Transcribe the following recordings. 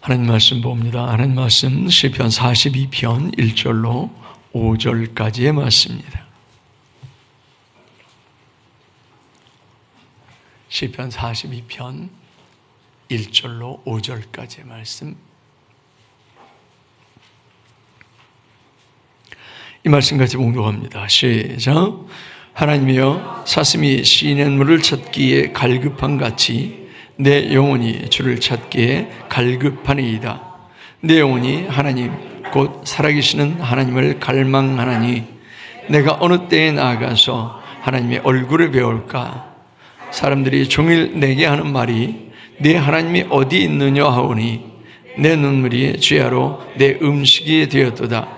하나님 말씀 봅니다. 하나님 말씀 시편 42편 1절로 5절까지의 말씀입니다. 시편 42편 1절로 5절까지의 말씀. 이 말씀 같이 봉독합니다. 시작. 하나님이여, 사슴이 시냇물을 찾기에 갈급한 같이 내 영혼이 주를 찾기에 갈급하니이다. 내 영혼이 하나님 곧 살아계시는 하나님을 갈망하나니 내가 어느 때에 나아가서 하나님의 얼굴을 배울까? 사람들이 종일 내게 하는 말이 네 하나님이 어디 있느냐 하오니 내 눈물이 주야로 내 음식이 되었도다.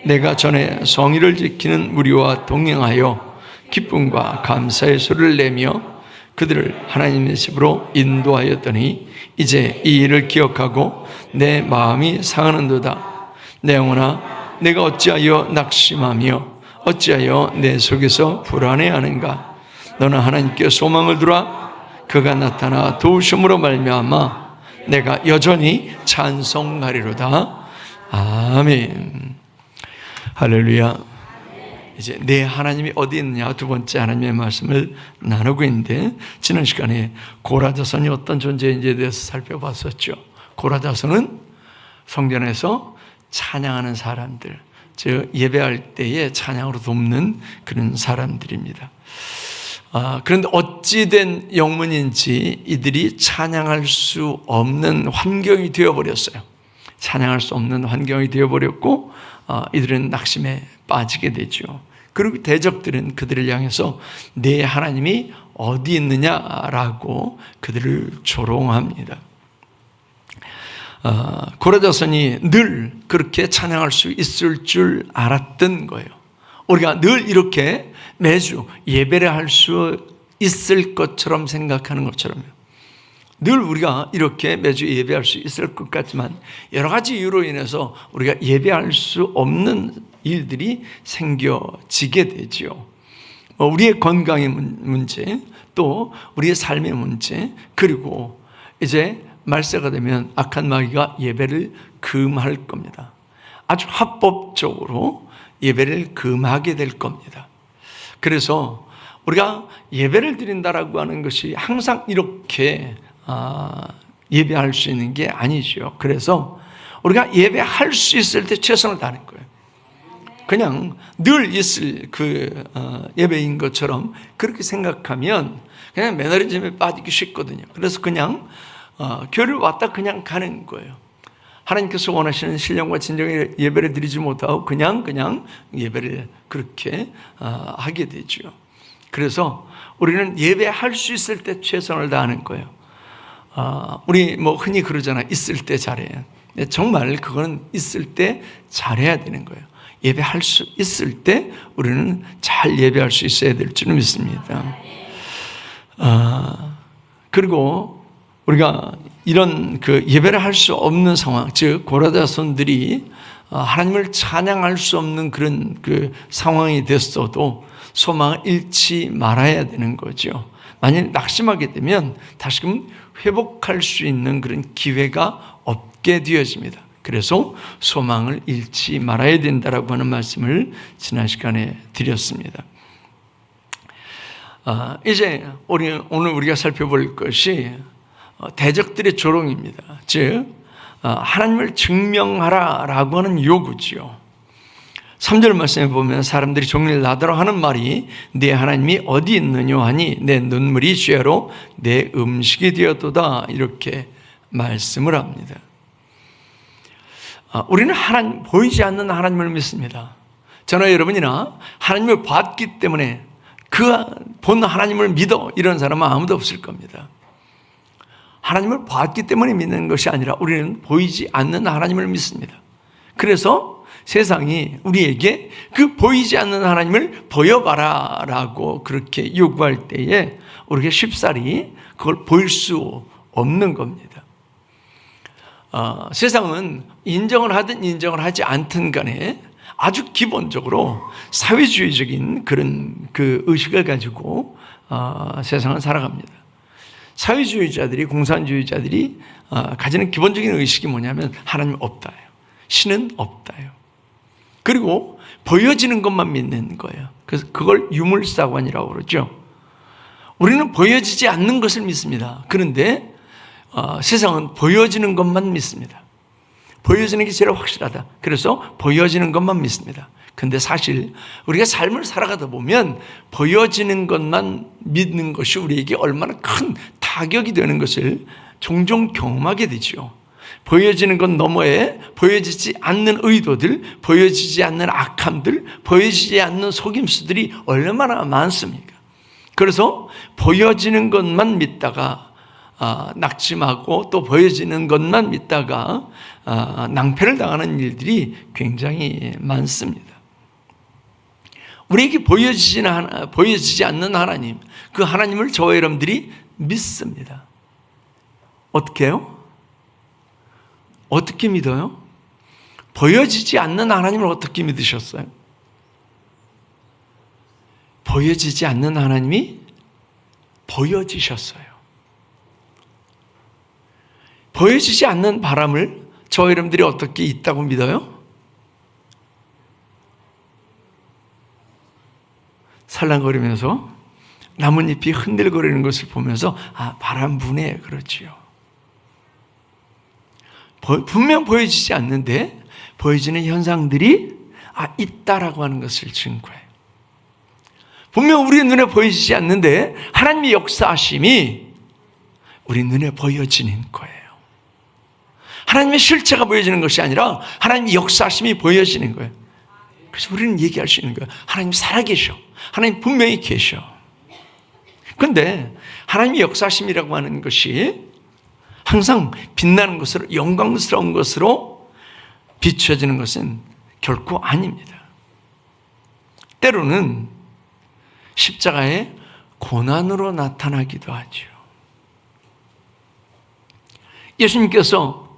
내가 전에 성의를 지키는 무리와 동행하여 기쁨과 감사의 소리를 내며 그들을 하나님의 집으로 인도하였더니 이제 이 일을 기억하고 내 마음이 상하는도다. 내 영혼아, 내가 어찌하여 낙심하며 어찌하여 내 속에서 불안해하는가? 너는 하나님께 소망을 두라. 그가 나타나 도우심으로 말미암아 내가 여전히 찬송하리로다. 아멘. 할렐루야. 이제 내 하나님이 어디 있느냐, 두 번째 하나님의 말씀을 나누고 있는데, 지난 시간에 고라자손이 어떤 존재인지에 대해서 살펴봤었죠. 고라자손은 성전에서 찬양하는 사람들, 즉 예배할 때에 찬양으로 돕는 그런 사람들입니다. 그런데 어찌된 영문인지 이들이 찬양할 수 없는 환경이 되어버렸어요. 찬양할 수 없는 환경이 되어버렸고 이들은 낙심에 빠지게 되죠. 그리고 대적들은 그들을 향해서 내 하나님이 어디 있느냐라고 그들을 조롱합니다. 고라자손이 늘 그렇게 찬양할 수 있을 줄 알았던 거예요. 우리가 늘 이렇게 매주 예배를 할 수 있을 것처럼 생각하는 것처럼요. 늘 우리가 이렇게 매주 예배할 수 있을 것 같지만 여러 가지 이유로 인해서 우리가 예배할 수 없는 일들이 생겨지게 되죠. 우리의 건강의 문제, 또 우리의 삶의 문제, 그리고 이제 말세가 되면 악한 마귀가 예배를 금할 겁니다. 아주 합법적으로 예배를 금하게 될 겁니다. 그래서 우리가 예배를 드린다라고 하는 것이 항상 이렇게 예배할 수 있는 게 아니죠. 그래서 우리가 예배할 수 있을 때 최선을 다하는 거예요. 그냥 늘 있을 예배인 것처럼 그렇게 생각하면 그냥 매너리즘에 빠지기 쉽거든요. 그래서 그냥 교회를 왔다 그냥 가는 거예요. 하나님께서 원하시는 신령과 진정의 예배를 드리지 못하고 그냥 예배를 그렇게 하게 되죠. 그래서 우리는 예배할 수 있을 때 최선을 다하는 거예요. 우리 흔히 그러잖아요. 있을 때 잘해요. 정말 그거는 있을 때 잘해야 되는 거예요. 예배할 수 있을 때 우리는 잘 예배할 수 있어야 될 줄 믿습니다. 그리고 우리가 이런 예배를 할 수 없는 상황, 즉 고라자손들이 하나님을 찬양할 수 없는 그런 상황이 됐어도 소망을 잃지 말아야 되는 거죠. 만약 낙심하게 되면 다시금 회복할 수 있는 그런 기회가 없게 되어집니다. 그래서 소망을 잃지 말아야 된다라고 하는 말씀을 지난 시간에 드렸습니다. 이제 오늘 우리가 살펴볼 것이 대적들의 조롱입니다. 즉 하나님을 증명하라라고 하는 요구지요. 3절 말씀에 보면 사람들이 종일 나더러 하는 말이 네 하나님이 어디 있느냐 하니 내 눈물이 죄로 내 음식이 되었도다, 이렇게 말씀을 합니다. 우리는 보이지 않는 하나님을 믿습니다. 저나 여러분이나 하나님을 봤기 때문에 그 본 하나님을 믿어 이런 사람은 아무도 없을 겁니다. 하나님을 봤기 때문에 믿는 것이 아니라 우리는 보이지 않는 하나님을 믿습니다. 그래서 세상이 우리에게 그 보이지 않는 하나님을 보여봐라 라고 그렇게 요구할 때에 우리가 쉽사리 그걸 보일 수 없는 겁니다. 세상은 인정을 하든 인정을 하지 않든 간에 아주 기본적으로 사회주의적인 그런 의식을 가지고 세상은 살아갑니다. 사회주의자들이, 공산주의자들이 가지는 기본적인 의식이 뭐냐면 하나님 없다예요. 신은 없다예요. 그리고 보여지는 것만 믿는 거예요. 그래서 그걸 유물사관이라고 그러죠. 우리는 보여지지 않는 것을 믿습니다. 그런데 세상은 보여지는 것만 믿습니다. 보여지는 게 제일 확실하다. 그래서 보여지는 것만 믿습니다. 근데 사실 우리가 삶을 살아가다 보면 보여지는 것만 믿는 것이 우리에게 얼마나 큰 타격이 되는 것을 종종 경험하게 되죠. 보여지는 것 너머에 보여지지 않는 의도들, 보여지지 않는 악함들, 보여지지 않는 속임수들이 얼마나 많습니까? 그래서 보여지는 것만 믿다가 낙심하고 또 보여지는 것만 믿다가 낭패를 당하는 일들이 굉장히 많습니다. 우리에게 보여지지 않는 하나님, 그 하나님을 저와 여러분들이 믿습니다. 어떻게 해요? 어떻게 믿어요? 보여지지 않는 하나님을 어떻게 믿으셨어요? 보여지지 않는 하나님이 보여지셨어요. 보여지지 않는 바람을 저와 여러분들이 어떻게 있다고 믿어요? 살랑거리면서 나뭇잎이 흔들거리는 것을 보면서 바람 부네 그렇지요. 분명 보여지지 않는데 보여지는 현상들이 있다라고 하는 것을 증거해요. 분명 우리 눈에 보여지지 않는데 하나님의 역사하심이 우리 눈에 보여지는 거예요. 하나님의 실체가 보여지는 것이 아니라 하나님의 역사하심이 보여지는 거예요. 그래서 우리는 얘기할 수 있는 거예요. 하나님 살아계셔. 하나님 분명히 계셔. 그런데 하나님의 역사심이라고 하는 것이 항상 빛나는 것으로, 영광스러운 것으로 비춰지는 것은 결코 아닙니다. 때로는 십자가의 고난으로 나타나기도 하죠. 예수님께서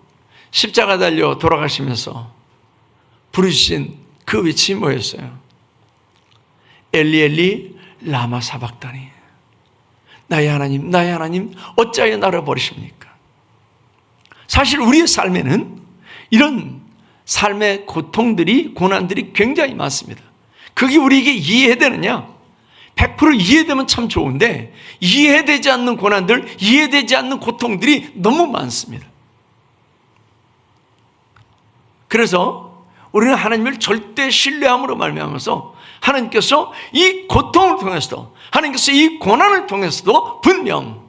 십자가 달려 돌아가시면서 부르신 그 외침이 뭐였어요? 엘리 엘리 라마 사박다니, 나의 하나님 어찌하여 나를 버리십니까? 사실 우리의 삶에는 이런 삶의 고통들이, 고난들이 굉장히 많습니다. 그게 우리에게 이해되느냐? 100% 이해되면 참 좋은데 이해되지 않는 고난들, 이해되지 않는 고통들이 너무 많습니다. 그래서 우리는 하나님을 절대 신뢰함으로 말미암아서 하나님께서 이 고통을 통해서도, 하나님께서 이 고난을 통해서도 분명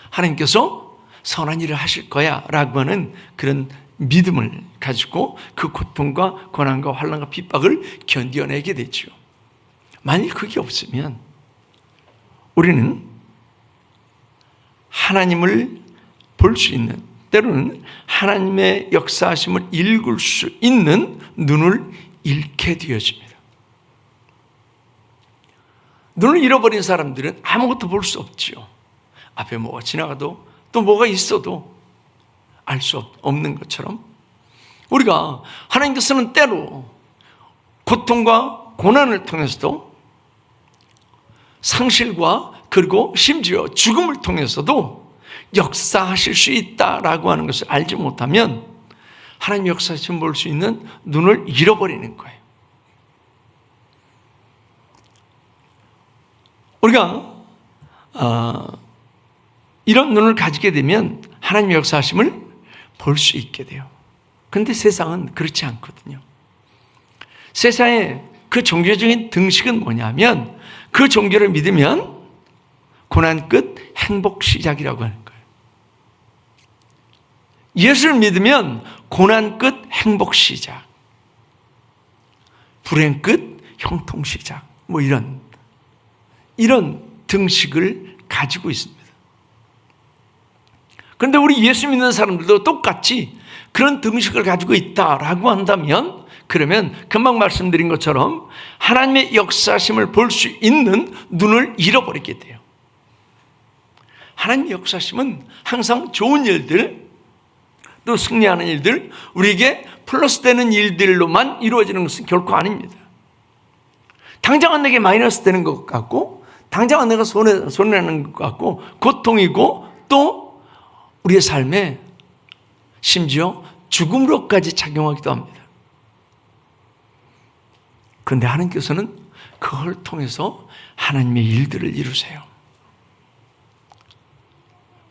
하나님께서 선한 일을 하실 거야 라고 하는 그런 믿음을 가지고 그 고통과 고난과 환난과 핍박을 견뎌내게 되죠. 만일 그게 없으면 우리는 하나님을 볼 수 있는, 때로는 하나님의 역사하심을 읽을 수 있는 눈을 잃게 되어집니다. 눈을 잃어버린 사람들은 아무것도 볼 수 없지요. 앞에 뭐가 지나가도 또 뭐가 있어도 알 수 없는 것처럼 우리가 하나님께서는 때로 고통과 고난을 통해서도, 상실과 그리고 심지어 죽음을 통해서도 역사하실 수 있다라고 하는 것을 알지 못하면 하나님 역사하심을 볼 수 있는 눈을 잃어버리는 거예요. 우리가 이런 눈을 가지게 되면 하나님의 역사하심을 볼 수 있게 돼요. 그런데 세상은 그렇지 않거든요. 세상의 그 종교적인 등식은 뭐냐면, 그 종교를 믿으면 고난 끝 행복 시작이라고 하는 거예요. 예수를 믿으면 고난 끝 행복 시작, 불행 끝 형통 시작, 뭐 이런 등식을 가지고 있습니다. 그런데 우리 예수 믿는 사람들도 똑같이 그런 등식을 가지고 있다라고 한다면, 그러면 금방 말씀드린 것처럼 하나님의 역사심을 볼 수 있는 눈을 잃어버리게 돼요. 하나님의 역사심은 항상 좋은 일들, 또 승리하는 일들, 우리에게 플러스 되는 일들로만 이루어지는 것은 결코 아닙니다. 당장은 내게 마이너스 되는 것 같고, 당장은 내가 손해나는 것 같고, 고통이고 또 우리의 삶에 심지어 죽음으로까지 작용하기도 합니다. 그런데 하나님께서는 그걸 통해서 하나님의 일들을 이루세요.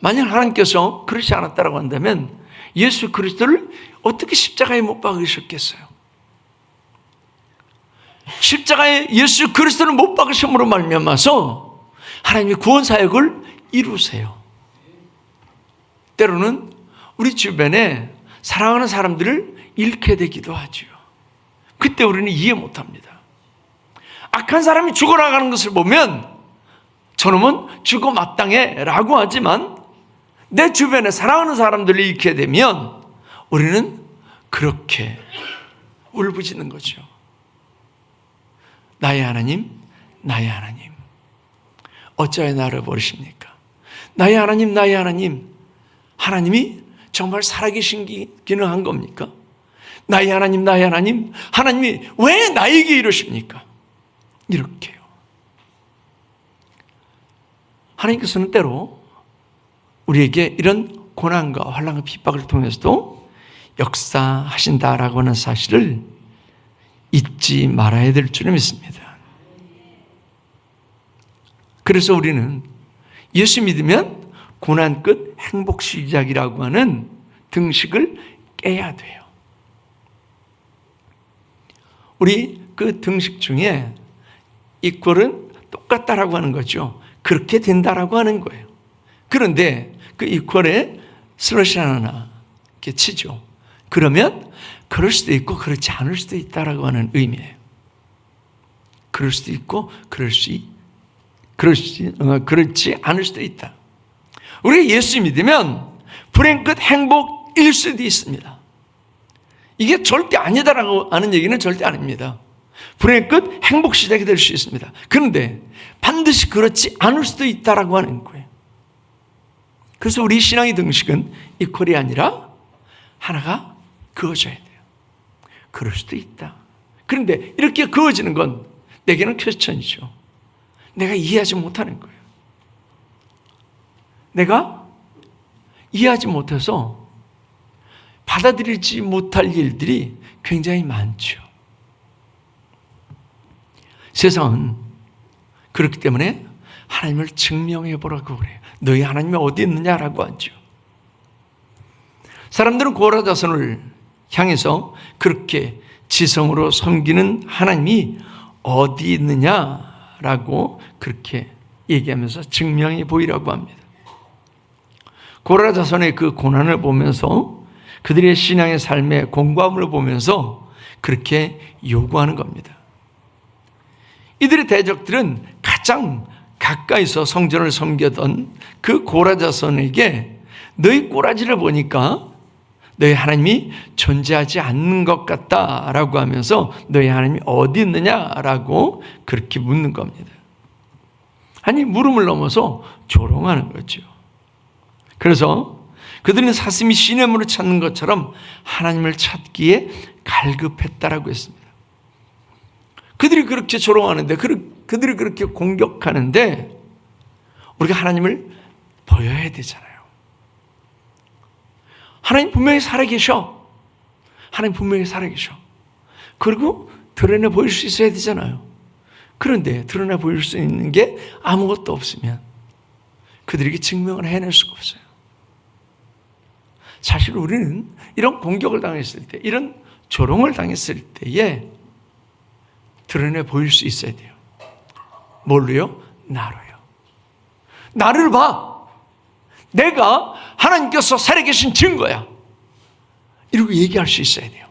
만약 하나님께서 그렇지 않았다고 한다면 예수 그리스도를 어떻게 십자가에 못 박으셨겠어요? 십자가에 예수 그리스도를 못 박으심으로 말미암아서 하나님의 구원 사역을 이루세요. 때로는 우리 주변에 사랑하는 사람들을 잃게 되기도 하죠. 그때 우리는 이해 못합니다. 악한 사람이 죽어나가는 것을 보면 저놈은 죽어 마땅해 라고 하지만 내 주변에 사랑하는 사람들을 잃게 되면 우리는 그렇게 울부짖는 거죠. 나의 하나님, 나의 하나님, 어찌하여 나를 버리십니까? 나의 하나님, 나의 하나님, 하나님이 정말 살아계신기는 한 겁니까? 나의 하나님, 나의 하나님, 하나님이 왜 나에게 이러십니까? 이렇게요. 하나님께서는 때로 우리에게 이런 고난과 환난과 핍박을 통해서도 역사하신다라고 하는 사실을 잊지 말아야 될 줄을 믿습니다. 그래서 우리는 예수 믿으면 고난 끝 행복 시작이라고 하는 등식을 깨야 돼요. 우리 그 등식 중에 이 꼴은 똑같다라고 하는 거죠. 그렇게 된다라고 하는 거예요. 그런데 그 이퀄에 슬러시 하나 이렇게 치죠. 그러면 그럴 수도 있고 그렇지 않을 수도 있다라고 하는 의미예요. 그럴 수도 있고 그렇지 않을 수도 있다. 우리가 예수 믿으면 불행 끝 행복일 수도 있습니다. 이게 절대 아니다라고 하는 얘기는 절대 아닙니다. 불행 끝 행복 시작이 될 수 있습니다. 그런데 반드시 그렇지 않을 수도 있다라고 하는 거예요. 그래서 우리 신앙의 등식은 이퀄이 아니라 하나가 그어져야 돼요. 그럴 수도 있다. 그런데 이렇게 그어지는 건 내게는 퀘스천이죠. 내가 이해하지 못하는 거예요. 내가 이해하지 못해서 받아들이지 못할 일들이 굉장히 많죠. 세상은 그렇기 때문에 하나님을 증명해 보라고 그래요. 너희 하나님이 어디 있느냐라고 하죠. 사람들은 고라 자손을 향해서 그렇게 지성으로 섬기는 하나님이 어디 있느냐라고 그렇게 얘기하면서 증명해 보이라고 합니다. 고라 자손의 그 고난을 보면서 그들의 신앙의 삶의 공고함을 보면서 그렇게 요구하는 겁니다. 이들의 대적들은 가장 가까이서 성전을 섬기던 그 고라 자손에게 너희 꼬라지를 보니까 너희 하나님이 존재하지 않는 것 같다라고 하면서 너희 하나님이 어디 있느냐라고 그렇게 묻는 겁니다. 아니 물음을 넘어서 조롱하는 거죠. 그래서 그들은 사슴이 시냇물을 찾는 것처럼 하나님을 찾기에 갈급했다라고 했습니다. 그들이 그렇게 조롱하는데, 그들이 그렇게 공격하는데 우리가 하나님을 보여야 되잖아요. 하나님 분명히 살아계셔. 하나님 분명히 살아계셔. 그리고 드러내 보일 수 있어야 되잖아요. 그런데 드러내 보일 수 있는 게 아무것도 없으면 그들에게 증명을 해낼 수가 없어요. 사실 우리는 이런 공격을 당했을 때, 이런 조롱을 당했을 때에 드러내 보일 수 있어야 돼요. 뭘로요? 나로요. 나를 봐. 내가 하나님께서 살아계신 증거야. 이러고 얘기할 수 있어야 돼요.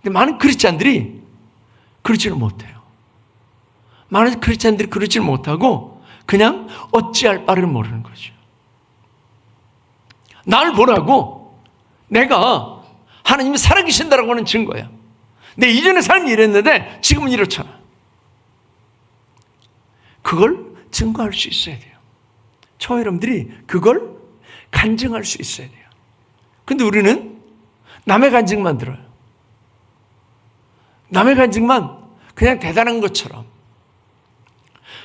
근데 많은 크리스찬들이 그러지를 못해요. 많은 크리스찬들이 그러지를 못하고 그냥 어찌할 바를 모르는 거죠. 나를 보라고. 내가 하나님이 살아계신다라고 하는 증거야. 내 이전의 삶이 이랬는데 지금은 이렇잖아. 그걸 증거할 수 있어야 돼요. 저와 여러분들이 그걸 간증할 수 있어야 돼요. 근데 우리는 남의 간증만 들어요. 남의 간증만 그냥 대단한 것처럼.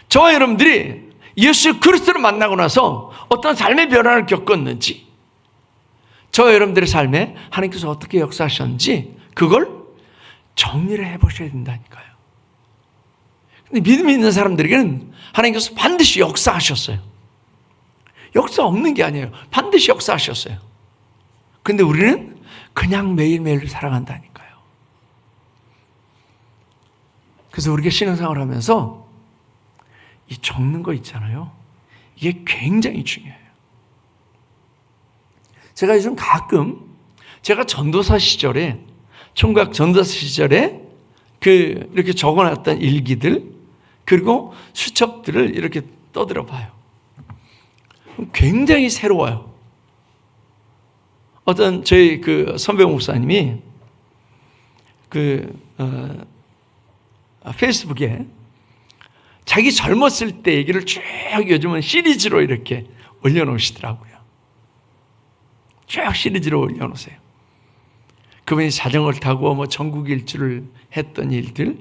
저와 여러분들이 예수 그리스도를 만나고 나서 어떤 삶의 변화를 겪었는지, 저 여러분들의 삶에 하나님께서 어떻게 역사하셨는지 그걸 정리를 해보셔야 된다니까요. 근데 믿음이 있는 사람들에게는 하나님께서 반드시 역사하셨어요. 역사 없는 게 아니에요. 반드시 역사하셨어요. 근데 우리는 그냥 매일매일 살아간다니까요. 그래서 우리가 신앙생활을 하면서 이 적는 거 있잖아요. 이게 굉장히 중요해요. 제가 요즘 가끔 제가 전도사 시절에, 총각 전도사 시절에 이렇게 적어놨던 일기들, 그리고 수첩들을 이렇게 떠들어 봐요. 굉장히 새로워요. 어떤 저희 선배 목사님이 페이스북에 자기 젊었을 때 얘기를 쭉 요즘은 시리즈로 이렇게 올려놓으시더라고요. 쭉 시리즈로 올려놓으세요. 그분이 자전거를 타고 전국 일주를 했던 일들,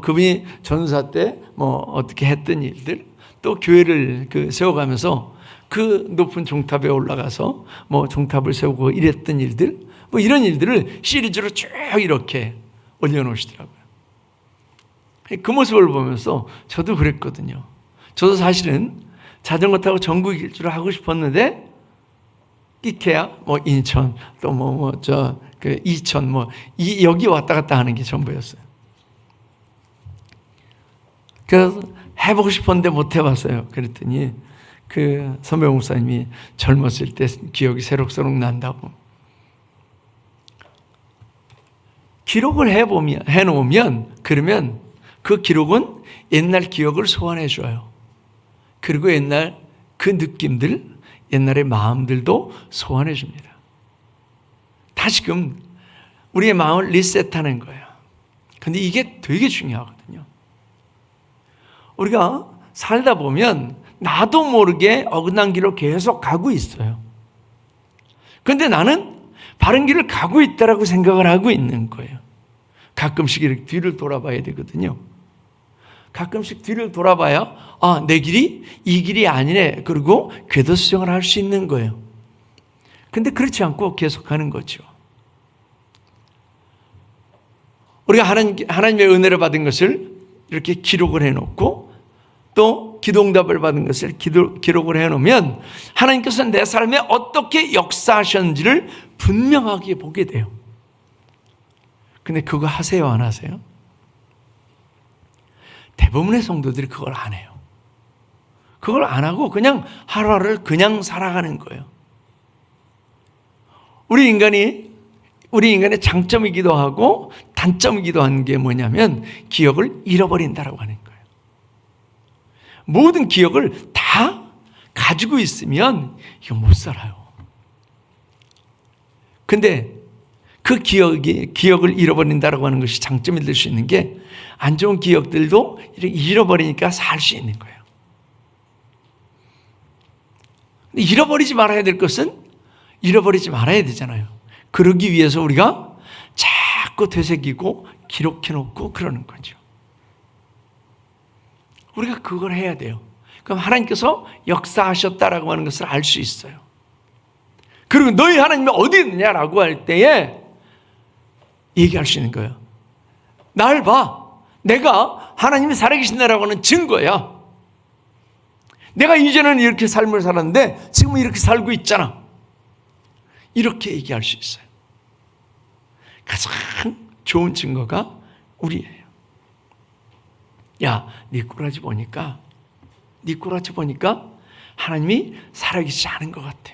그분이 전사 때 어떻게 했던 일들, 또 교회를 세워가면서 그 높은 종탑에 올라가서 종탑을 세우고 이랬던 일들, 이런 일들을 시리즈로 쭉 이렇게 올려놓으시더라고요. 그 모습을 보면서 저도 그랬거든요. 저도 사실은 자전거 타고 전국 일주를 하고 싶었는데, 끼케야 인천, 또 이천, 여기 왔다 갔다 하는 게 전부였어요. 그래서 해보고 싶었는데 못 해봤어요. 그랬더니 선배 목사님이 젊었을 때 기억이 새록새록 난다고. 기록을 해놓으면, 그러면 그 기록은 옛날 기억을 소환해 줘요. 그리고 옛날 그 느낌들, 옛날의 마음들도 소환해 줍니다. 다시금 우리의 마음을 리셋하는 거예요. 근데 이게 되게 중요하거든요. 우리가 살다 보면 나도 모르게 어긋난 길로 계속 가고 있어요. 그런데 나는 바른 길을 가고 있다라고 생각을 하고 있는 거예요. 가끔씩 이렇게 뒤를 돌아봐야 되거든요. 가끔씩 뒤를 돌아봐야 내 길이 이 길이 아니네. 그리고 궤도 수정을 할 수 있는 거예요. 근데 그렇지 않고 계속 가는 거죠. 우리가 하나님의 은혜를 받은 것을 이렇게 기록을 해놓고, 또 기도응답을 받은 것을 기록을 해놓으면 하나님께서 내 삶에 어떻게 역사하셨는지를 분명하게 보게 돼요. 근데 그거 하세요, 안 하세요? 대부분의 성도들이 그걸 안 해요. 그걸 안 하고 그냥 하루하루를 그냥 살아가는 거예요. 우리 인간의 장점이기도 하고 단점이기도 한 게 뭐냐면 기억을 잃어버린다라고 하는 거예요. 모든 기억을 다 가지고 있으면 이거 못 살아요. 근데 그 기억을 잃어버린다라고 하는 것이 장점이 될 수 있는 게, 안 좋은 기억들도 잃어버리니까 살 수 있는 거예요. 근데 잃어버리지 말아야 될 것은 잃어버리지 말아야 되잖아요. 그러기 위해서 우리가 자꾸 되새기고 기록해놓고 그러는 거죠. 우리가 그걸 해야 돼요. 그럼 하나님께서 역사하셨다라고 하는 것을 알 수 있어요. 그리고 너희 하나님이 어디 있느냐라고 할 때에 얘기할 수 있는 거예요. 날 봐. 내가 하나님이 살아계신다라고 하는 증거야. 내가 이전에는 이렇게 삶을 살았는데 지금은 이렇게 살고 있잖아. 이렇게 얘기할 수 있어요. 가장 좋은 증거가 우리예요. 야, 네 꼬라지 보니까 하나님이 살아계시지 않은 것 같아.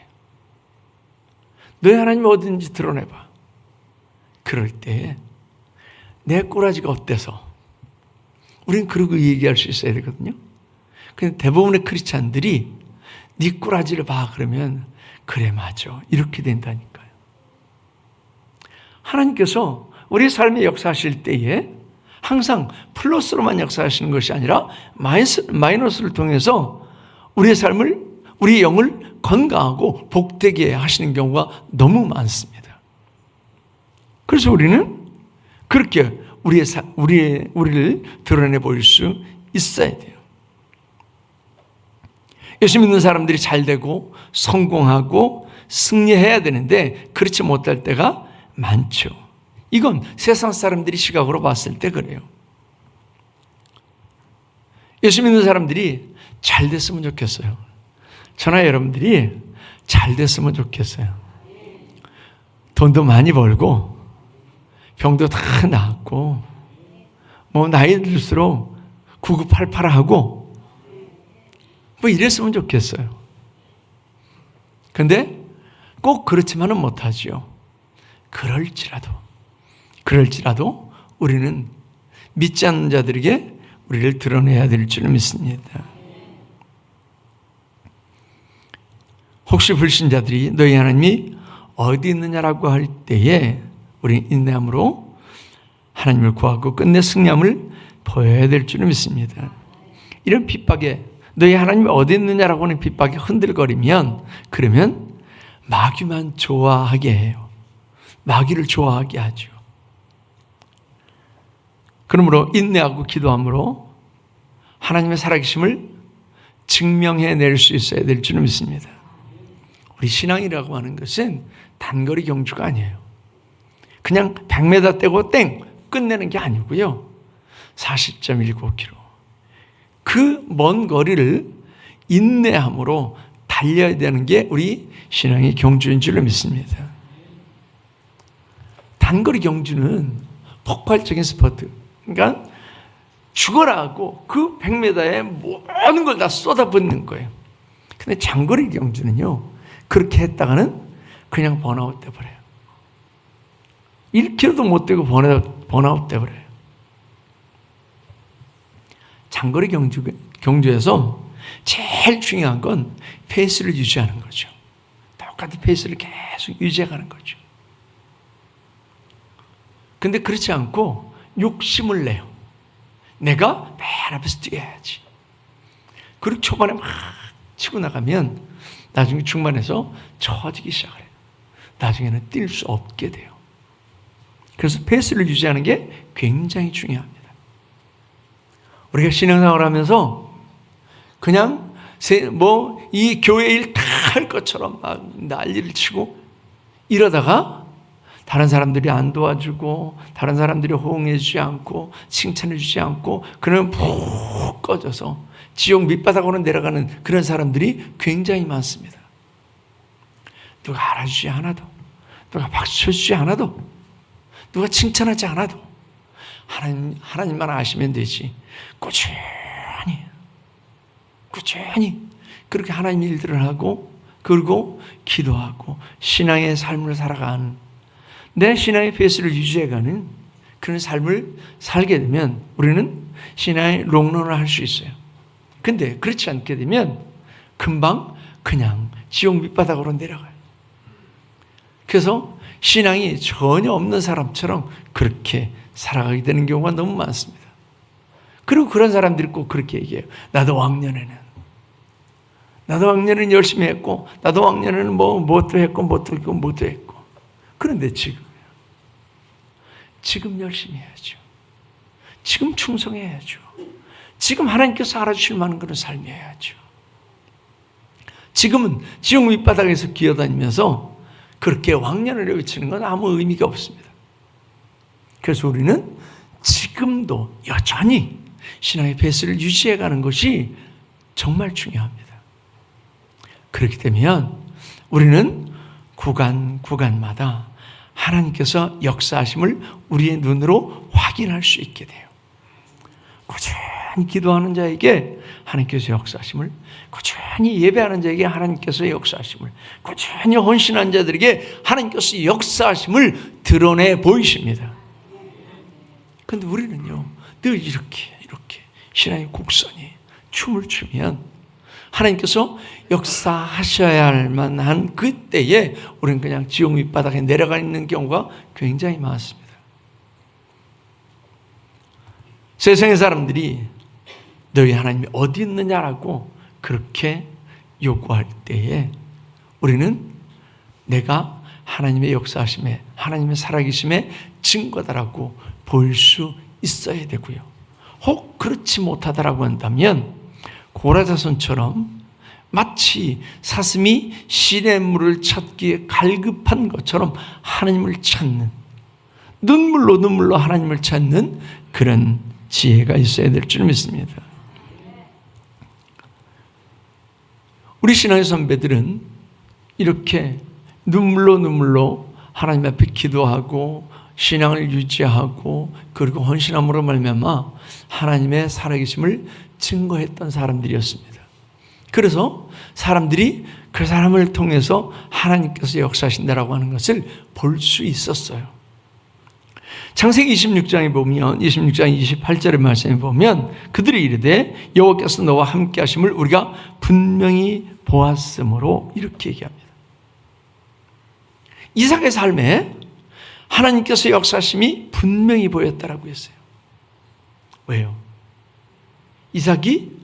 너의 하나님이 어딘지 드러내봐. 그럴 때 내 꼬라지가 어때서? 우리는 그러고 얘기할 수 있어야 되거든요. 근데 대부분의 크리스찬들이 네 꼬라지를 봐 그러면 그래 맞아 이렇게 된다니까요. 하나님께서 우리 삶에 역사하실 때에 항상 플러스로만 역사하시는 것이 아니라 마이너스를 통해서 우리의 삶을, 우리의 영을 건강하고 복되게 하시는 경우가 너무 많습니다. 그래서 우리는 그렇게 우리를 드러내 보일 수 있어야 돼요. 예수 믿는 사람들이 잘 되고 성공하고 승리해야 되는데 그렇지 못할 때가 많죠. 이건 세상 사람들이 시각으로 봤을 때 그래요. 예수 믿는 사람들이 잘 됐으면 좋겠어요. 저나 여러분들이 잘 됐으면 좋겠어요. 돈도 많이 벌고 병도 다 나았고 뭐 나이 들수록 9988하고 뭐 이랬으면 좋겠어요. 근데 꼭 그렇지만은 못하지요. 그럴지라도 우리는 믿지 않는 자들에게 우리를 드러내야 될 줄 믿습니다. 혹시 불신자들이 너희 하나님이 어디 있느냐라고 할 때에 우리 인내함으로 하나님을 구하고 끝내 승리함을 보여야 될 줄 믿습니다. 이런 핍박에 너희 하나님이 어디 있느냐라고 하는 핍박에 흔들거리면 그러면 마귀만 좋아하게 해요. 마귀를 좋아하게 하죠. 그러므로 인내하고 기도함으로 하나님의 살아계심을 증명해낼 수 있어야 될 줄 믿습니다. 우리 신앙이라고 하는 것은 단거리 경주가 아니에요. 그냥 100m 떼고 땡 끝내는 게 아니고요. 40.19km. 그 먼 거리를 인내함으로 달려야 되는 게 우리 신앙의 경주인 줄로 믿습니다. 단거리 경주는 폭발적인 스포트. 그러니까 죽어라 하고 그 100m에 모든 걸 다 쏟아붓는 거예요. 근데 장거리 경주는요. 그렇게 했다가는 그냥 번아웃 돼버려요. 1km도 못 되고 번아웃 돼버려요. 장거리 경주에서 제일 중요한 건 페이스를 유지하는 거죠. 똑같은 페이스를 계속 유지해가는 거죠. 근데 그렇지 않고 욕심을 내요. 내가 맨 앞에서 뛰어야지. 그리고 초반에 막 치고 나가면 나중에 중반에서 처지기 시작해요. 나중에는 뛸 수 없게 돼요. 그래서 페이스를 유지하는 게 굉장히 중요합니다. 우리가 신앙생활을 하면서 그냥 이 교회 일 다 할 것처럼 막 난리를 치고 이러다가 다른 사람들이 안 도와주고 다른 사람들이 호응해 주지 않고 칭찬해 주지 않고 그러면 푹 꺼져서 지옥 밑바닥으로 내려가는 그런 사람들이 굉장히 많습니다. 누가 알아주지 않아도 누가 박수 쳐주지 않아도 누가 칭찬하지 않아도 하나님만 아시면 되지. 꾸준히 그렇게 하나님 일들을 하고 그리고 기도하고 신앙의 삶을 살아가는 내 신앙의 페이스를 유지해가는 그런 삶을 살게 되면 우리는 신앙의 롱런을 할 수 있어요. 근데 그렇지 않게 되면 금방 그냥 지옥 밑바닥으로 내려가요. 그래서 신앙이 전혀 없는 사람처럼 그렇게 살아가게 되는 경우가 너무 많습니다. 그리고 그런 사람들이 꼭 그렇게 얘기해요. 나도 왕년에는 열심히 했고 나도 왕년에는 뭣도 했고 그런데 지금 열심히 해야죠. 지금 충성해야죠. 지금 하나님께서 알아주실 만한 그런 삶이어야죠. 지금은 지옥 밑바닥에서 기어다니면서 그렇게 왕년을 외치는 건 아무 의미가 없습니다. 그래서 우리는 지금도 여전히 신앙의 페이스를 유지해가는 것이 정말 중요합니다. 그렇게 되면 우리는 구간마다 하나님께서 역사하심을 우리의 눈으로 확인할 수 있게 돼요. 꾸준히 기도하는 자에게 하나님께서 역사하심을, 꾸준히 예배하는 자에게 하나님께서 역사하심을, 꾸준히 헌신한 자들에게 하나님께서 역사하심을 드러내 보이십니다. 그런데 우리는요, 늘 이렇게 신앙의 곡선이 춤을 추면 하나님께서 역사하셔야 할 만한 그때에 우리는 그냥 지옥 밑바닥에 내려가 있는 경우가 굉장히 많습니다. 세상의 사람들이 너희 하나님이 어디 있느냐라고 그렇게 요구할 때에 우리는 내가 하나님의 역사하심에, 하나님의 살아계심의 증거다라고 보일 수 있어야 되고요. 혹 그렇지 못하다라고 한다면 고라자손처럼 마치 사슴이 시냇물을 찾기에 갈급한 것처럼 하나님을 찾는, 눈물로 하나님을 찾는 그런 지혜가 있어야 될 줄 믿습니다. 우리 신앙의 선배들은 이렇게 눈물로 하나님 앞에 기도하고 신앙을 유지하고 그리고 헌신함으로 말미암아 하나님의 살아계심을 증거했던 사람들이었습니다. 그래서 사람들이 그 사람을 통해서 하나님께서 역사하신다라고 하는 것을 볼 수 있었어요. 창세기 26장에 보면 26장 28절의 말씀에 보면 그들이 이르되 여호와께서 너와 함께 하심을 우리가 분명히 보았으므로 이렇게 얘기합니다. 이삭의 삶에 하나님께서 역사하심이 분명히 보였다라고 했어요. 왜요? 이삭이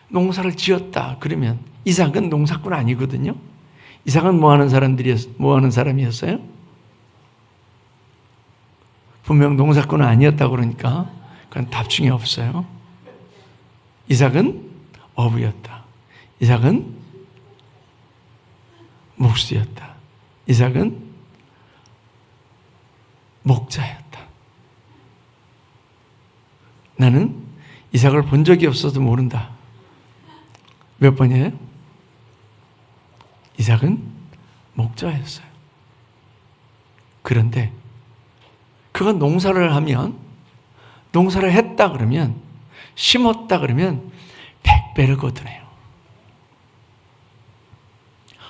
농사를 지었다 그러면 이삭은 농사꾼 아니거든요. 이삭은 뭐 하는 사람이었어요? 분명 농사꾼은 아니었다고 그러니까 그건 답중에 없어요. 이삭은 어부였다. 이삭은 목수였다. 이삭은 목자였다. 나는 이삭을 본 적이 없어도 모른다. 몇 번이에요? 이삭은 목자였어요. 그런데 그가 농사를 했다 그러면, 심었다 그러면 100배를 거두네요.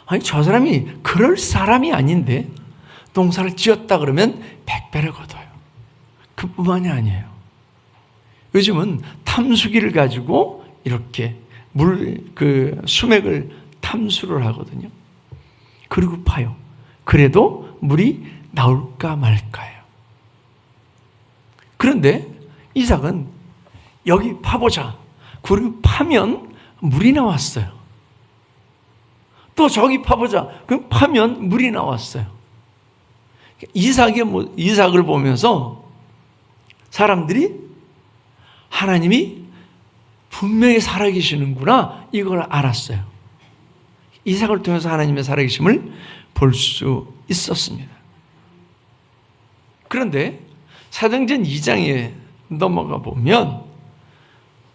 아니, 저 사람이 그럴 사람이 아닌데 농사를 지었다 그러면 100배를 거둬요. 그뿐만이 아니에요. 요즘은 탐수기를 가지고 이렇게 수맥을 탐수를 하거든요. 그리고 파요. 그래도 물이 나올까 말까요. 그런데 이삭은 여기 파보자. 그리고 파면 물이 나왔어요. 또 저기 파보자. 그럼 파면 물이 나왔어요. 이삭을 보면서 사람들이 하나님이 분명히 살아계시는구나 이걸 알았어요. 이삭을 통해서 하나님의 살아계심을 볼 수 있었습니다. 그런데 사도행전 2장에 넘어가 보면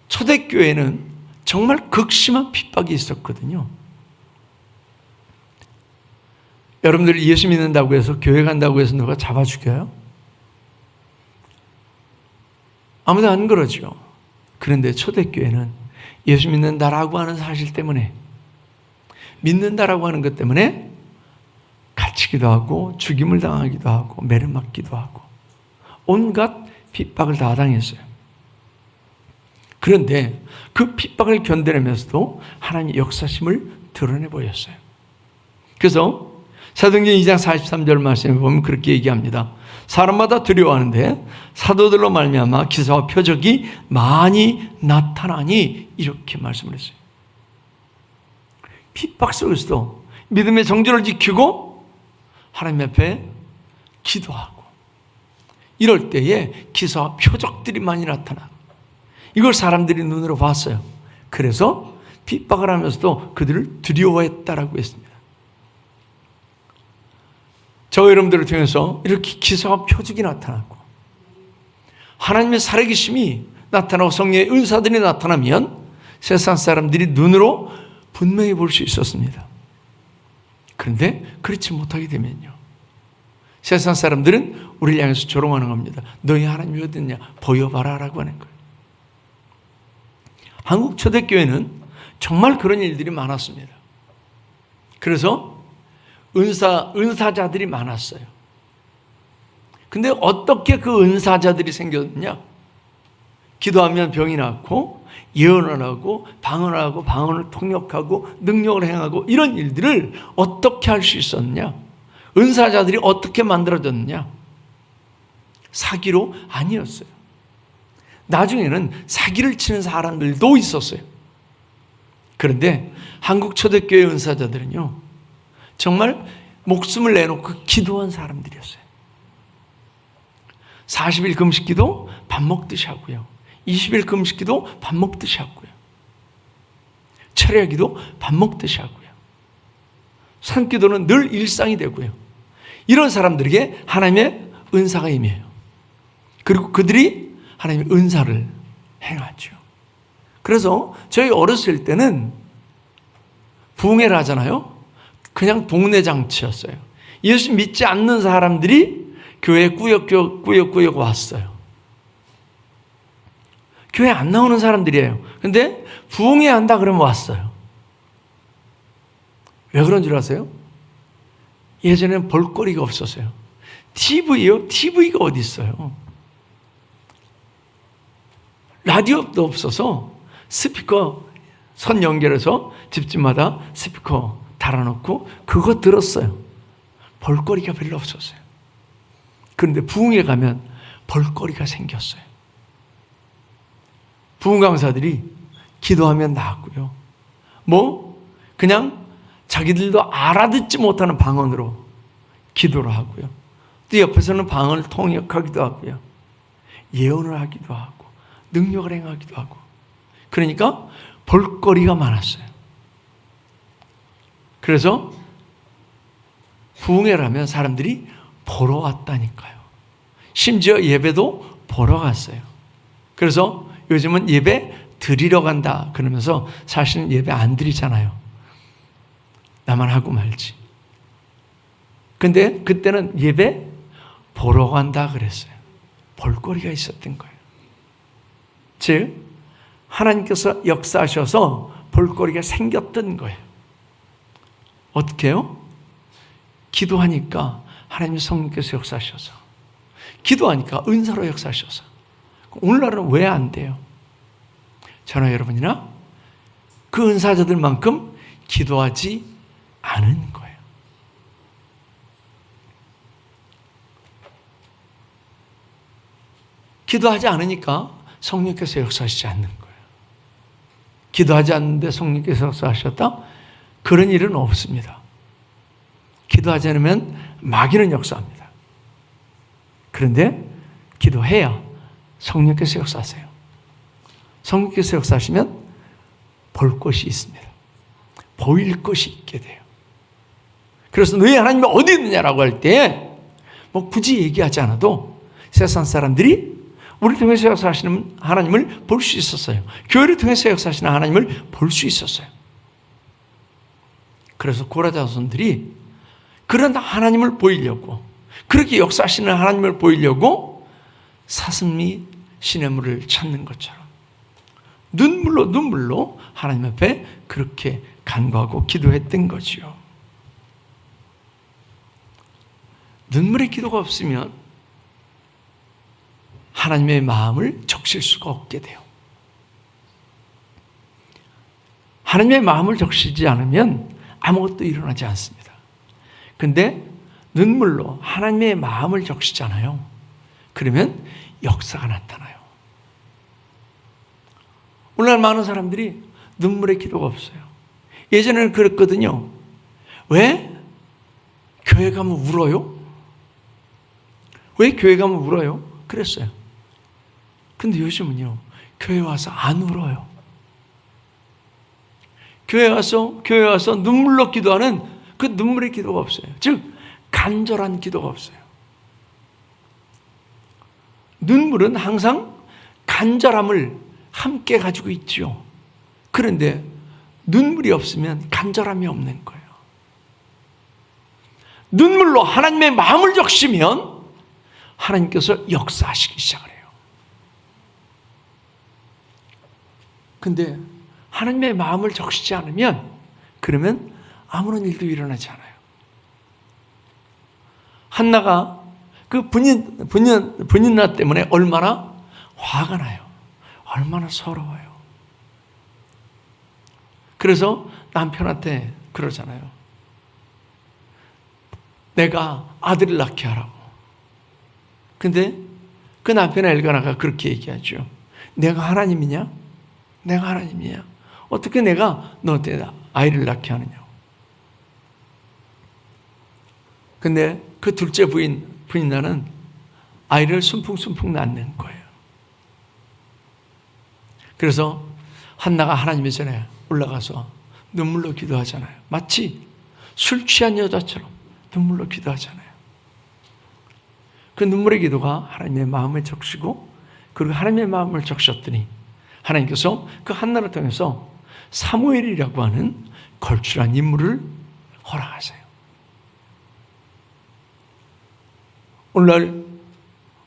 초대교회는 정말 극심한 핍박이 있었거든요. 여러분들이 예수 믿는다고 해서 교회 간다고 해서 누가 잡아 죽여요? 아무도 안 그러죠. 그런데 초대교회는 예수 믿는다라고 하는 사실 때문에, 믿는다라고 하는 것 때문에 갇히기도 하고 죽임을 당하기도 하고 매를 맞기도 하고 온갖 핍박을 다 당했어요. 그런데 그 핍박을 견뎌내면서도 하나님의 역사심을 드러내 보였어요. 그래서 사도행전 2장 43절 말씀에 보면 그렇게 얘기합니다. 사람마다 두려워하는데 사도들로 말미암아 기사와 표적이 많이 나타나니 이렇게 말씀을 했어요. 핍박 속에서도 믿음의 정절을 지키고 하나님 앞에 기도하고 이럴 때에 기사와 표적들이 많이 나타나. 이걸 사람들이 눈으로 봤어요. 그래서 핍박을 하면서도 그들을 두려워했다라고 했습니다. 저 여러분들을 통해서 이렇게 기사와 표적이 나타나고 하나님의 살아계심이 나타나고 성령의 은사들이 나타나면 세상 사람들이 눈으로 분명히 볼 수 있었습니다. 그런데 그렇지 못하게 되면요, 세상 사람들은 우리를 향해서 조롱하는 겁니다. 너희 하나님이 어디 있냐? 보여봐라 라고 하는 거예요. 한국 초대교회는 정말 그런 일들이 많았습니다. 그래서 은사자들이 많았어요. 근데 어떻게 그 은사자들이 생겼느냐? 기도하면 병이 낫고 예언을 하고 방언을 방언을 통역하고 능력을 행하고 이런 일들을 어떻게 할 수 있었느냐? 은사자들이 어떻게 만들어졌느냐? 사기로 아니었어요. 나중에는 사기를 치는 사람들도 있었어요. 그런데 한국 초대교회 은사자들은요, 정말 목숨을 내놓고 기도한 사람들이었어요. 40일 금식기도 밥 먹듯이 하고요. 20일 금식기도 밥 먹듯이 하고요. 철야 기도 밥 먹듯이 하고요. 산기도는 늘 일상이 되고요. 이런 사람들에게 하나님의 은사가 임해요. 그리고 그들이 하나님의 은사를 행하죠. 그래서 저희 어렸을 때는 부흥회를 하잖아요. 그냥 동네 장치였어요. 예수 믿지 않는 사람들이 교회에 꾸역꾸역 왔어요. 교회 안 나오는 사람들이에요. 근데 부흥회 한다 그러면 왔어요. 왜 그런 줄 아세요? 예전에는 볼거리가 없었어요. TV요? TV가 어디 있어요? 라디오도 없어서 스피커 선 연결해서 집집마다 스피커 달아놓고 그거 들었어요. 볼거리가 별로 없었어요. 그런데 부흥회 가면 볼거리가 생겼어요. 부흥 강사들이 기도하면 나왔고요. 그냥 자기들도 알아듣지 못하는 방언으로 기도를 하고요. 또 옆에서는 방언을 통역하기도 하고요. 예언을 하기도 하고 능력을 행하기도 하고. 그러니까 볼거리가 많았어요. 그래서 부흥회라면 사람들이 보러 왔다니까요. 심지어 예배도 보러 갔어요. 그래서 요즘은 예배 드리러 간다 그러면서 사실은 예배 안 드리잖아요. 나만 하고 말지. 근데 그때는 예배 보러 간다 그랬어요. 볼거리가 있었던 거예요. 즉 하나님께서 역사하셔서 볼거리가 생겼던 거예요. 어떻게 해요? 기도하니까 하나님의 성령께서 역사하셔서, 기도하니까 은사로 역사하셔서. 오늘날은 왜 안 돼요? 저나 여러분이나 그 은사자들만큼 기도하지 않은 거예요. 기도하지 않으니까 성령께서 역사하시지 않는 거예요. 기도하지 않는데 성령께서 역사하셨다? 그런 일은 없습니다. 기도하지 않으면 마귀는 역사합니다. 그런데 기도해야 성령께서 역사하세요. 성령께서 역사하시면 볼 것이 있습니다. 보일 것이 있게 돼요. 그래서 너희 하나님이 어디 있느냐라고 할 때 굳이 얘기하지 않아도 세상 사람들이 우리를 통해서 역사하시는 하나님을 볼 수 있었어요. 교회를 통해서 역사하시는 하나님을 볼 수 있었어요. 그래서 고라 자손들이 그런 하나님을 보이려고, 그렇게 역사하시는 하나님을 보이려고 사슴이 시냇물을 찾는 것처럼 눈물로 하나님 앞에 그렇게 간구하고 기도했던 거지요. 눈물의 기도가 없으면 하나님의 마음을 적실 수가 없게 돼요. 하나님의 마음을 적시지 않으면 아무것도 일어나지 않습니다. 근데 눈물로 하나님의 마음을 적시잖아요. 그러면 역사가 나타나요. 오늘날 많은 사람들이 눈물의 기도가 없어요. 예전에는 그랬거든요. 왜? 교회 가면 울어요? 왜 교회 가면 울어요? 그랬어요. 근데 요즘은요, 교회 와서 안 울어요. 교회 와서 눈물로 기도하는 그 눈물의 기도가 없어요. 즉, 간절한 기도가 없어요. 눈물은 항상 간절함을 함께 가지고 있죠. 그런데 눈물이 없으면 간절함이 없는 거예요. 눈물로 하나님의 마음을 적시면 하나님께서 역사하시기 시작을 해요. 근데 하나님의 마음을 적시지 않으면 그러면 아무런 일도 일어나지 않아요. 한나가 그 분인나 때문에 얼마나 화가 나요. 얼마나 서러워요. 그래서 남편한테 그러잖아요. 내가 아들을 낳게 하라고. 근데 그 남편 엘가나가 그렇게 얘기하죠. 내가 하나님이냐? 내가 하나님이냐? 어떻게 내가 너한테 아이를 낳게 하느냐고. 근데 그 둘째 부인나는 아이를 순풍순풍 낳는 거예요. 그래서 한나가 하나님의 전에 올라가서 눈물로 기도하잖아요. 마치 술 취한 여자처럼 눈물로 기도하잖아요. 그 눈물의 기도가 하나님의 마음에 적시고, 그리고 하나님의 마음을 적셨더니 하나님께서 그 한나를 통해서 사무엘이라고 하는 걸출한 인물을 허락하세요. 오늘날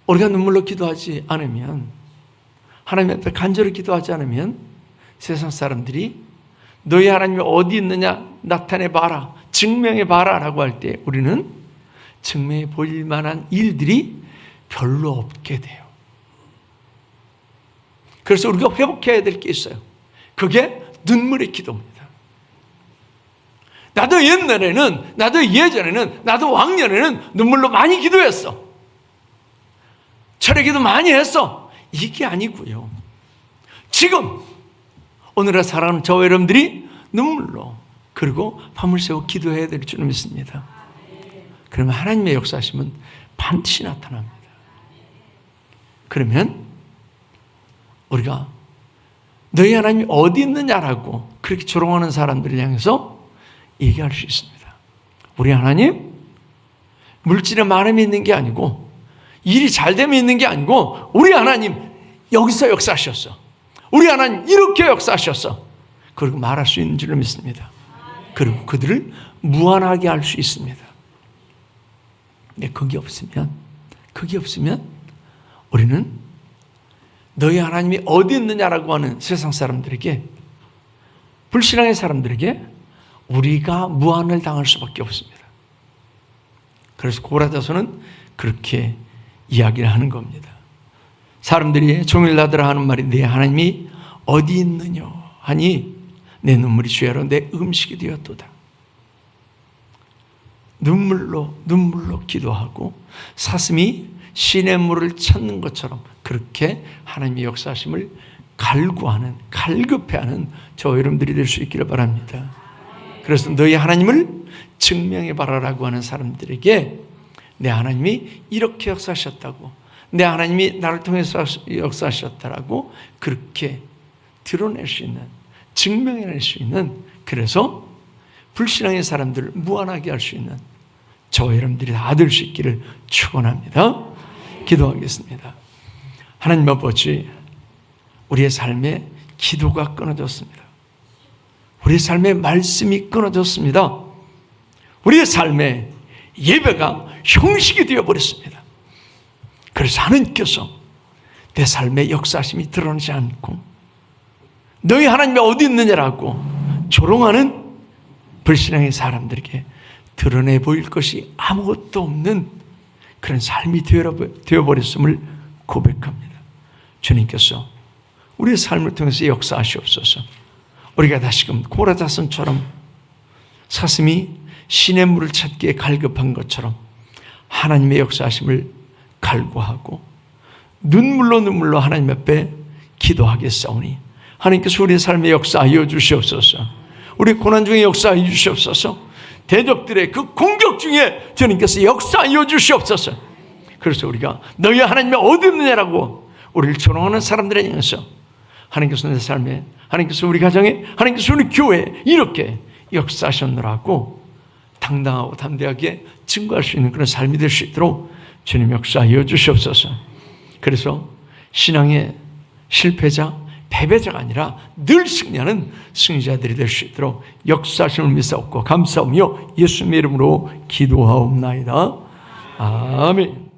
우리가 눈물로 기도하지 않으면, 하나님 앞에 간절히 기도하지 않으면 세상 사람들이 너희 하나님이 어디 있느냐 나타내봐라, 증명해봐라 라고 할 때 우리는 증명해 보일 만한 일들이 별로 없게 돼요. 그래서 우리가 회복해야 될 게 있어요. 그게 눈물의 기도입니다. 나도 옛날에는, 나도 예전에는, 나도 왕년에는 눈물로 많이 기도했어. 철회기도 많이 했어. 이게 아니고요. 지금 오늘날 사랑하는 저와 여러분들이 눈물로, 그리고 밤을 새워 기도해야 될 줄 믿습니다. 그러면 하나님의 역사하심은 반드시 나타납니다. 그러면 우리가 너희 하나님이 어디 있느냐라고 그렇게 조롱하는 사람들을 향해서 얘기할 수 있습니다. 우리 하나님 물질에 많음이 있는 게 아니고, 일이 잘 되면 있는 게 아니고, 우리 하나님 여기서 역사하셨어. 우리 하나님 이렇게 역사하셨어. 그리고 말할 수 있는 줄로 믿습니다. 그리고 그들을 무한하게 할 수 있습니다. 근데 그게 없으면 우리는 너희 하나님이 어디 있느냐라고 하는 세상 사람들에게, 불신앙의 사람들에게 우리가 무한을 당할 수밖에 없습니다. 그래서 고라다서는 그렇게 이야기를 하는 겁니다. 사람들이 종일나더라 하는 말이 내 하나님이 어디 있느냐 하니 내 눈물이 주야로 내 음식이 되었도다. 눈물로 기도하고 사슴이 시냇물을 찾는 것처럼 그렇게 하나님의 역사하심을 갈급해하는 저와 여러분들이 될 수 있기를 바랍니다. 그래서 너희 하나님을 증명해 봐라라고 하는 사람들에게 내 하나님이 이렇게 역사하셨다고, 내 하나님이 나를 통해서 역사하셨다라고 그렇게 드러낼 수 있는, 증명해낼 수 있는, 그래서 불신앙의 사람들을 무한하게 할 수 있는 저와 여러분들이 다 될 수 있기를 축원합니다. 기도하겠습니다. 하나님 아버지, 우리의 삶에 기도가 끊어졌습니다. 우리의 삶에 말씀이 끊어졌습니다. 우리의 삶에 예배가 형식이 되어버렸습니다. 그래서 하나님께서 내 삶의 역사심이 드러나지 않고 너희 하나님이 어디 있느냐라고 조롱하는 불신앙의 사람들에게 드러내 보일 것이 아무것도 없는 그런 삶이 되어버렸음을 고백합니다. 주님께서 우리의 삶을 통해서 역사하시옵소서. 우리가 다시금 고라다선처럼 사슴이 시냇물을 찾기에 갈급한 것처럼 하나님의 역사하심을 갈구하고 눈물로 하나님 앞에 기도하겠사오니 하나님께서 우리의 삶의 역사하여 주시옵소서. 우리 고난 중에 역사하여 주시옵소서. 대적들의 그 공격 중에 주님께서 역사하여 주시옵소서. 그래서 우리가 너희 하나님이 어디 있느냐라고 우리를 조롱하는 사람들에 향해서 하나님께서 내 삶에, 하나님께서 우리 가정에, 하나님께서 우리 교회에 이렇게 역사하셨노라고 당당하고 담대하게 증거할 수 있는 그런 삶이 될 수 있도록 주님 역사하여 주시옵소서. 그래서 신앙의 실패자, 패배자가 아니라 늘 승리하는 승리자들이 될 수 있도록 역사하심을 믿사옵고 감사하며 예수님의 이름으로 기도하옵나이다. 아멘.